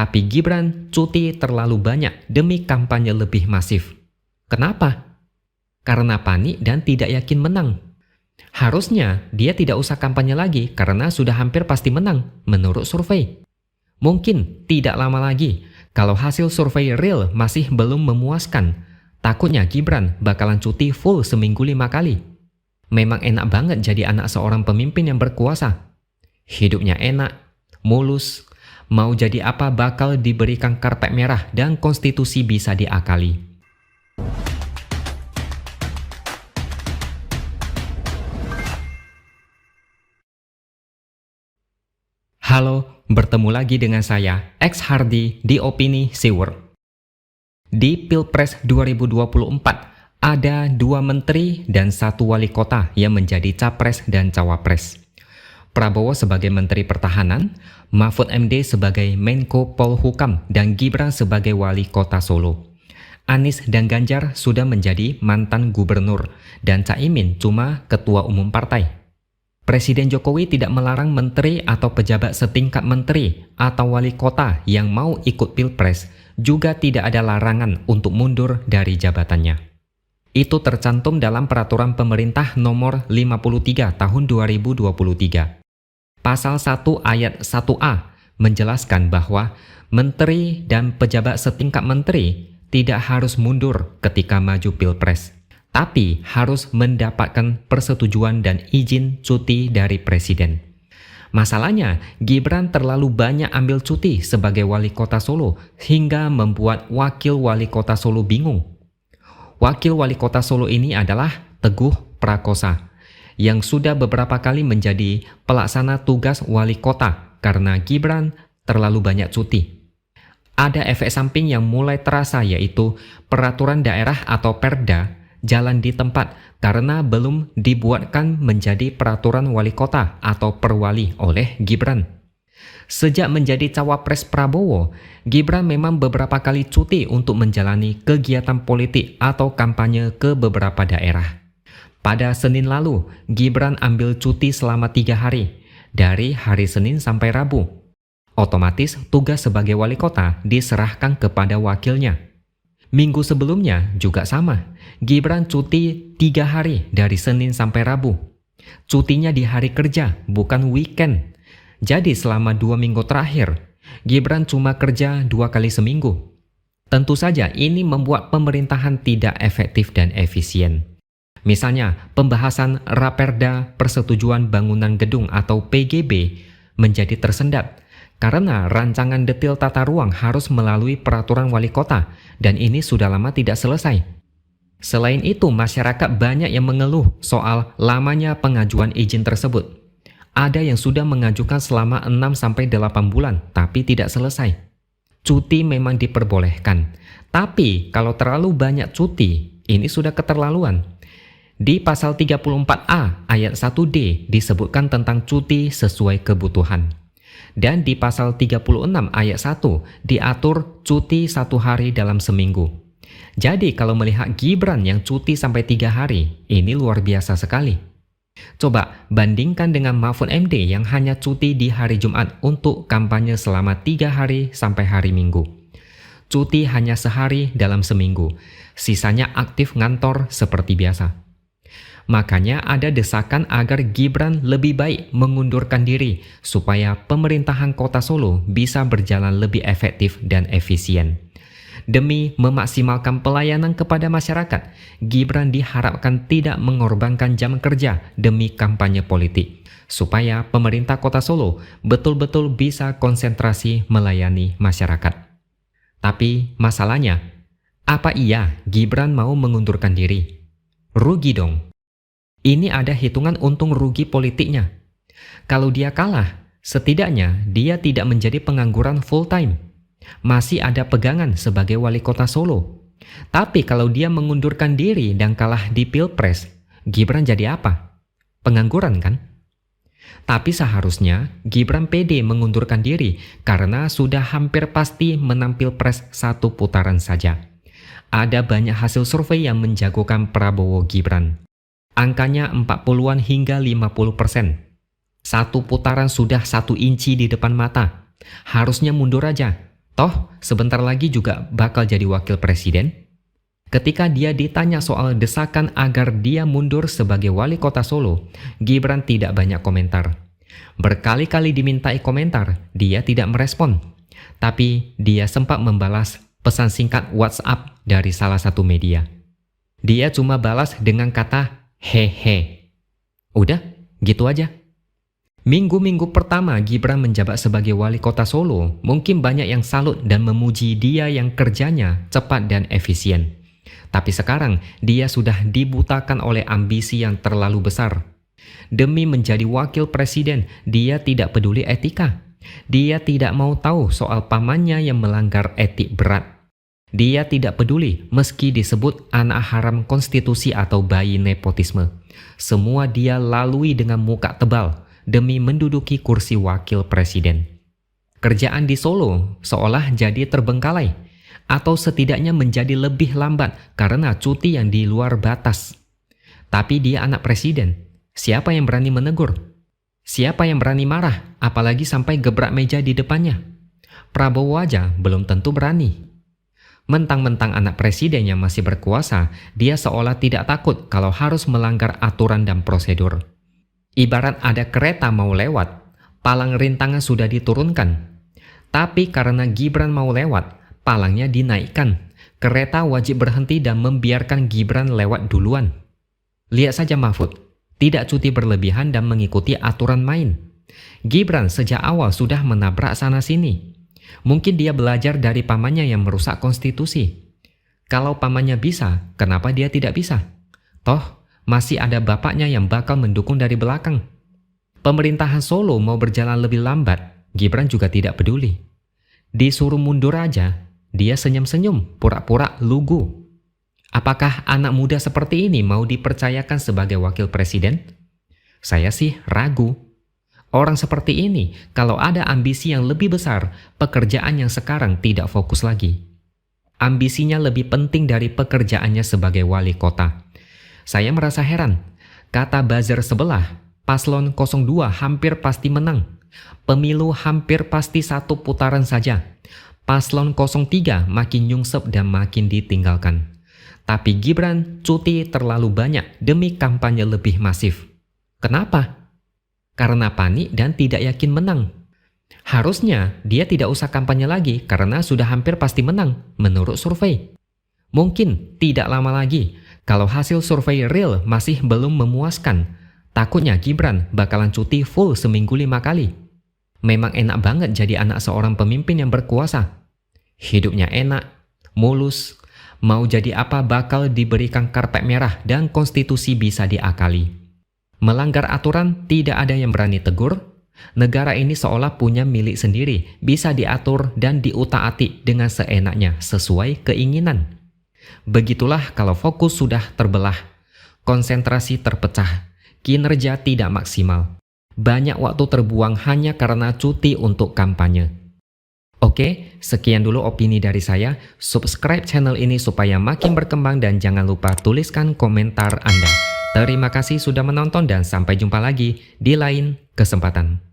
Tapi Gibran cuti terlalu banyak demi kampanye lebih masif. Kenapa? Karena panik dan tidak yakin menang. Harusnya dia tidak usah kampanye lagi karena sudah hampir pasti menang menurut survei. Mungkin tidak lama lagi, kalau hasil survei real masih belum memuaskan, takutnya Gibran bakalan cuti full seminggu 5 kali. Memang enak banget jadi anak seorang pemimpin yang berkuasa. Hidupnya enak, mulus, mau jadi apa bakal diberikan karpet merah dan konstitusi bisa diakali. Halo, bertemu lagi dengan saya, X Hardy di Opini Siwur. Di Pilpres 2024, ada 2 menteri dan 1 wali kota yang menjadi capres dan cawapres. Prabowo sebagai Menteri Pertahanan, Mahfud MD sebagai Menko Polhukam, dan Gibran sebagai Wali Kota Solo. Anies dan Ganjar sudah menjadi mantan gubernur, dan Caimin cuma ketua umum partai. Presiden Jokowi tidak melarang menteri atau pejabat setingkat menteri atau wali kota yang mau ikut Pilpres, juga tidak ada larangan untuk mundur dari jabatannya. Itu tercantum dalam Peraturan Pemerintah Nomor 53 Tahun 2023. Pasal 1 Ayat 1A menjelaskan bahwa menteri dan pejabat setingkat menteri tidak harus mundur ketika maju Pilpres, tapi harus mendapatkan persetujuan dan izin cuti dari Presiden. Masalahnya, Gibran terlalu banyak ambil cuti sebagai wali kota Solo hingga membuat wakil wali kota Solo bingung. Wakil wali kota Solo ini adalah Teguh Prakosa, yang sudah beberapa kali menjadi pelaksana tugas wali kota karena Gibran terlalu banyak cuti. Ada efek samping yang mulai terasa, yaitu peraturan daerah atau Perda jalan di tempat karena belum dibuatkan menjadi peraturan wali kota atau perwali oleh Gibran. Sejak menjadi cawapres Prabowo, Gibran memang beberapa kali cuti untuk menjalani kegiatan politik atau kampanye ke beberapa daerah. Pada Senin lalu, Gibran ambil cuti selama 3 hari, dari hari Senin sampai Rabu. Otomatis tugas sebagai wali kota diserahkan kepada wakilnya. Minggu sebelumnya juga sama, Gibran cuti 3 hari dari Senin sampai Rabu. Cutinya di hari kerja, bukan weekend. Jadi selama 2 minggu terakhir, Gibran cuma kerja 2 kali seminggu. Tentu saja ini membuat pemerintahan tidak efektif dan efisien. Misalnya, pembahasan Raperda Persetujuan Bangunan Gedung atau PGB menjadi tersendat karena rancangan detail tata ruang harus melalui peraturan wali kota dan ini sudah lama tidak selesai. Selain itu, masyarakat banyak yang mengeluh soal lamanya pengajuan izin tersebut. Ada yang sudah mengajukan selama 6-8 bulan tapi tidak selesai. Cuti memang diperbolehkan, tapi kalau terlalu banyak cuti, ini sudah keterlaluan. Di pasal 34A ayat 1D disebutkan tentang cuti sesuai kebutuhan. Dan di pasal 36 ayat 1 diatur cuti 1 hari dalam seminggu. Jadi kalau melihat Gibran yang cuti sampai 3 hari, ini luar biasa sekali. Coba bandingkan dengan Mahfud MD yang hanya cuti di hari Jumat untuk kampanye selama 3 hari sampai hari Minggu. Cuti hanya sehari dalam seminggu, sisanya aktif ngantor seperti biasa. Makanya ada desakan agar Gibran lebih baik mengundurkan diri supaya pemerintahan kota Solo bisa berjalan lebih efektif dan efisien. Demi memaksimalkan pelayanan kepada masyarakat, Gibran diharapkan tidak mengorbankan jam kerja demi kampanye politik, supaya pemerintah kota Solo betul-betul bisa konsentrasi melayani masyarakat. Tapi masalahnya, apa iya Gibran mau mengundurkan diri? Rugi dong. Ini ada hitungan untung rugi politiknya. Kalau dia kalah, setidaknya dia tidak menjadi pengangguran full time. Masih ada pegangan sebagai wali kota Solo. Tapi kalau dia mengundurkan diri dan kalah di Pilpres, Gibran jadi apa? Pengangguran kan? Tapi seharusnya Gibran pede mengundurkan diri karena sudah hampir pasti menang Pilpres 1 putaran saja. Ada banyak hasil survei yang menjagokan Prabowo Gibran. Angkanya 40-an hingga 50%. 1 putaran sudah 1 inci di depan mata. Harusnya mundur aja. Toh, sebentar lagi juga bakal jadi wakil presiden. Ketika dia ditanya soal desakan agar dia mundur sebagai wali kota Solo, Gibran tidak banyak komentar. Berkali-kali dimintai komentar, dia tidak merespon. Tapi dia sempat membalas pesan singkat WhatsApp dari salah satu media. Dia cuma balas dengan kata hehe. Udah, gitu aja. Minggu-minggu pertama Gibran menjabat sebagai wali kota Solo, mungkin banyak yang salut dan memuji dia yang kerjanya cepat dan efisien. Tapi sekarang dia sudah dibutakan oleh ambisi yang terlalu besar. Demi menjadi wakil presiden, dia tidak peduli etika. Dia tidak mau tahu soal pamannya yang melanggar etik berat. Dia tidak peduli meski disebut anak haram konstitusi atau bayi nepotisme. Semua dia lalui dengan muka tebal demi menduduki kursi wakil presiden. Kerjaan di Solo seolah jadi terbengkalai, atau setidaknya menjadi lebih lambat karena cuti yang di luar batas. Tapi dia anak presiden, siapa yang berani menegur? Siapa yang berani marah, apalagi sampai gebrak meja di depannya? Prabowo aja belum tentu berani. Mentang-mentang anak presiden yang masih berkuasa, dia seolah tidak takut kalau harus melanggar aturan dan prosedur. Ibarat ada kereta mau lewat, palang rintangan sudah diturunkan. Tapi karena Gibran mau lewat, palangnya dinaikkan. Kereta wajib berhenti dan membiarkan Gibran lewat duluan. Lihat saja Mahfud, tidak cuti berlebihan dan mengikuti aturan main. Gibran sejak awal sudah menabrak sana-sini. Mungkin dia belajar dari pamannya yang merusak konstitusi. Kalau pamannya bisa, kenapa dia tidak bisa? Toh, masih ada bapaknya yang bakal mendukung dari belakang. Pemerintahan Solo mau berjalan lebih lambat, Gibran juga tidak peduli. Disuruh mundur aja, dia senyum-senyum, pura-pura lugu. Apakah anak muda seperti ini mau dipercayakan sebagai wakil presiden? Saya sih ragu. Orang seperti ini, kalau ada ambisi yang lebih besar, pekerjaan yang sekarang tidak fokus lagi. Ambisinya lebih penting dari pekerjaannya sebagai wali kota. Saya merasa heran, kata buzzer sebelah, paslon 02 hampir pasti menang. Pemilu hampir pasti satu putaran saja. Paslon 03 makin nyungsep dan makin ditinggalkan. Tapi Gibran cuti terlalu banyak demi kampanye lebih masif. Kenapa? Karena panik dan tidak yakin menang. Harusnya dia tidak usah kampanye lagi karena sudah hampir pasti menang menurut survei. Mungkin tidak lama lagi, kalau hasil survei real masih belum memuaskan, takutnya Gibran bakalan cuti full seminggu 5 kali. Memang enak banget jadi anak seorang pemimpin yang berkuasa. Hidupnya enak, mulus, mau jadi apa bakal diberikan karpet merah dan konstitusi bisa diakali. Melanggar aturan tidak ada yang berani tegur. Negara ini seolah punya milik sendiri, bisa diatur dan diutak-atik dengan seenaknya sesuai keinginan. Begitulah kalau fokus sudah terbelah, konsentrasi terpecah, kinerja tidak maksimal. Banyak waktu terbuang hanya karena cuti untuk kampanye. Oke, sekian dulu opini dari saya. Subscribe channel ini supaya makin berkembang dan jangan lupa tuliskan komentar Anda. Terima kasih sudah menonton dan sampai jumpa lagi di lain kesempatan.